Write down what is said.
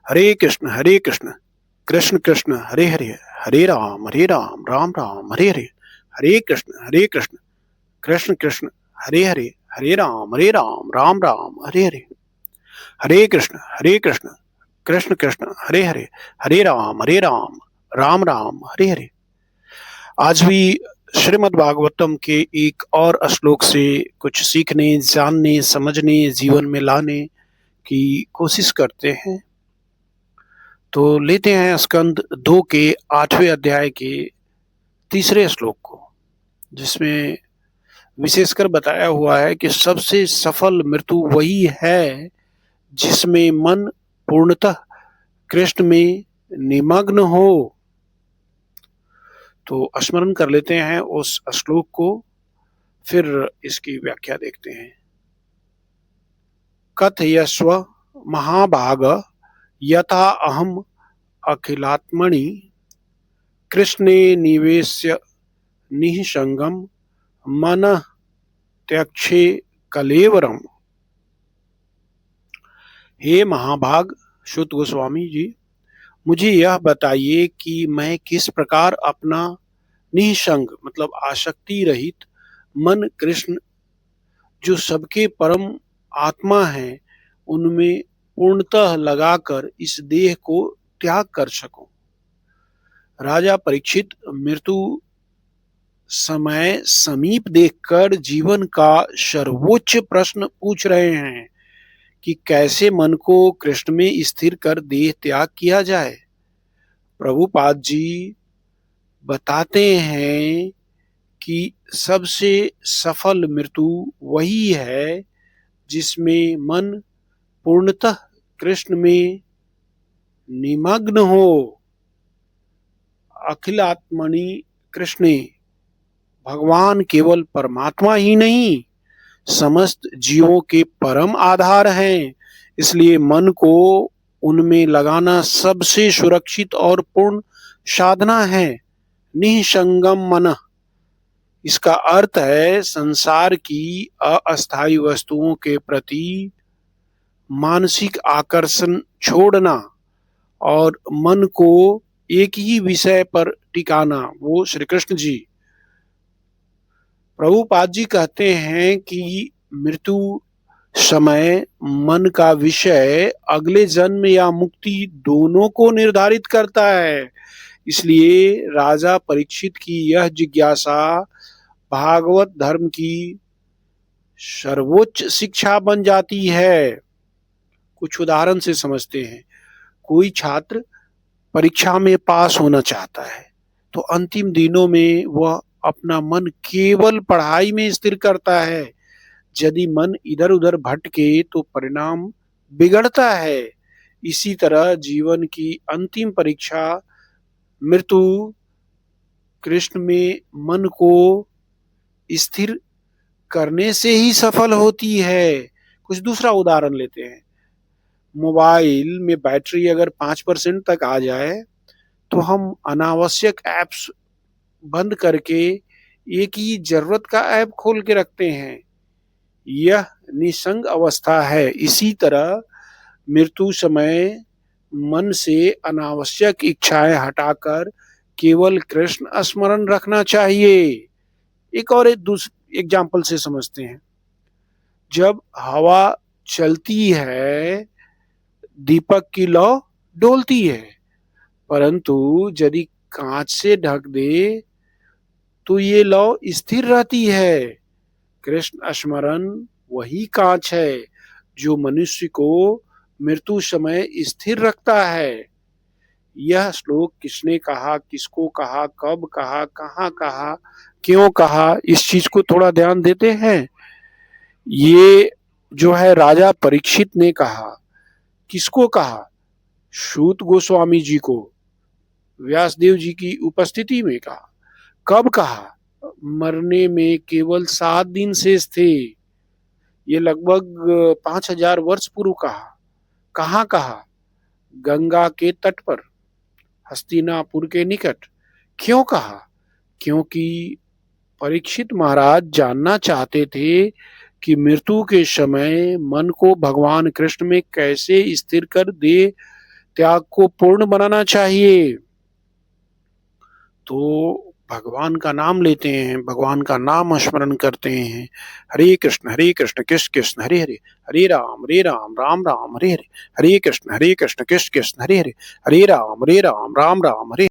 हरे कृष्ण कृष्ण कृष्ण हरे हरे, हरे राम राम राम हरे हरे। हरे कृष्ण कृष्ण कृष्ण हरे राम राम हरे हरे। हरे कृष्ण कृष्ण कृष्ण हरे राम राम हरे हरे। आज भी श्रीमद् भागवतम के एक और श्लोक से कुछ सीखने, जानने, समझने, जीवन में लाने की कोशिश करते हैं। तो लेते हैं स्कंद 2 के 8वें अध्याय के तीसरे श्लोक को, जिसमें विशेषकर बताया हुआ है कि सबसे सफल मृत्यु वही है जिसमें मन पूर्णतः कृष्ण में निमग्न हो। तो स्मरण कर लेते हैं उस श्लोक को, फिर इसकी व्याख्या देखते हैं। कथयस्व महाभाग यथा अहम अखिलात्मनि कृष्णे निवेश्य निःसंगम मनः त्यक्षे कलेवरम। हे महाभाग श्रुत गोस्वामी जी, मुझे यह बताइए कि मैं किस प्रकार अपना निःसंग मतलब आसक्ति रहित मन कृष्ण, जो सबके परम आत्मा है, उनमें पूर्णतः लगाकर इस देह को त्याग कर सकूं। राजा परीक्षित मृत्यु समय समीप देखकर जीवन का सर्वोच्च प्रश्न पूछ रहे हैं कि कैसे मन को कृष्ण में स्थिर कर देह त्याग किया जाए। प्रभुपाद जी बताते हैं कि सबसे सफल मृत्यु वही है जिसमें मन पूर्णतः कृष्ण में निमग्न हो। अखिलात्मनि कृष्णे, भगवान केवल परमात्मा ही नहीं, समस्त जीवों के परम आधार हैं। इसलिए मन को उनमें लगाना सबसे सुरक्षित और पूर्ण साधना है। निसंगम मन, इसका अर्थ है संसार की अस्थायी वस्तुओं के प्रति मानसिक आकर्षण छोड़ना और मन को एक ही विषय पर टिकाना। वो श्री कृष्ण जी, प्रभुपाद जी कहते हैं कि मृत्यु समय मन का विषय अगले जन्म या मुक्ति दोनों को निर्धारित करता है। इसलिए राजा परीक्षित की यह जिज्ञासा भागवत धर्म की सर्वोच्च शिक्षा बन जाती है। कुछ उदाहरण से समझते हैं। कोई छात्र परीक्षा में पास होना चाहता है, तो अंतिम दिनों में वह अपना मन केवल पढ़ाई में स्थिर करता है। यदि मन इधर उधर भटके तो परिणाम बिगड़ता है। इसी तरह जीवन की अंतिम परीक्षा मृत्यु कृष्ण में मन को स्थिर करने से ही सफल होती है। कुछ दूसरा उदाहरण लेते हैं। मोबाइल में बैटरी अगर 5% तक आ जाए तो हम अनावश्यक ऐप्स बंद करके एक ही जरूरत का ऐप खोल के रखते हैं। यह निसंग अवस्था है। इसी तरह मृत्यु समय मन से अनावश्यक इच्छाएं हटाकर केवल कृष्ण स्मरण रखना चाहिए। एक और एग्जाम्पल से समझते हैं। जब हवा चलती है, दीपक की लौ डोलती है, परंतु यदि कांच से ढक दे तो ये लौ स्थिर रहती है। कृष्ण स्मरण वही कांच है जो मनुष्य को मृत्यु समय स्थिर रखता है। यह श्लोक किसने कहा, किसको कहा, कब कहा, कहाँ कहा, क्यों कहा, इस चीज को थोड़ा ध्यान देते हैं। ये जो है राजा परीक्षित ने कहा। किसको कहा? सूत गोस्वामी जी को व्यासदेव जी की उपस्थिति में कहा। कब कहा? मरने में केवल 7 दिन शेष थे। ये लगभग 5000 वर्ष पूर्व कहा। कहाँ कहा? गंगा के तट पर, हस्तिनापुर के निकट। क्यों कहा? क्योंकि परीक्षित महाराज जानना चाहते थे कि मृत्यु के समय मन को भगवान कृष्ण में कैसे स्थिर कर दे त्याग को पूर्ण बनाना चाहिए। तो भगवान का नाम लेते हैं, भगवान का नाम स्मरण करते हैं। हरे कृष्ण कृष्ण कृष्ण हरे हरे, हरे राम राम राम हरे हरे, हरे कृष्ण कृष्ण कृष्ण हरे हरे, हरे राम राम राम हरे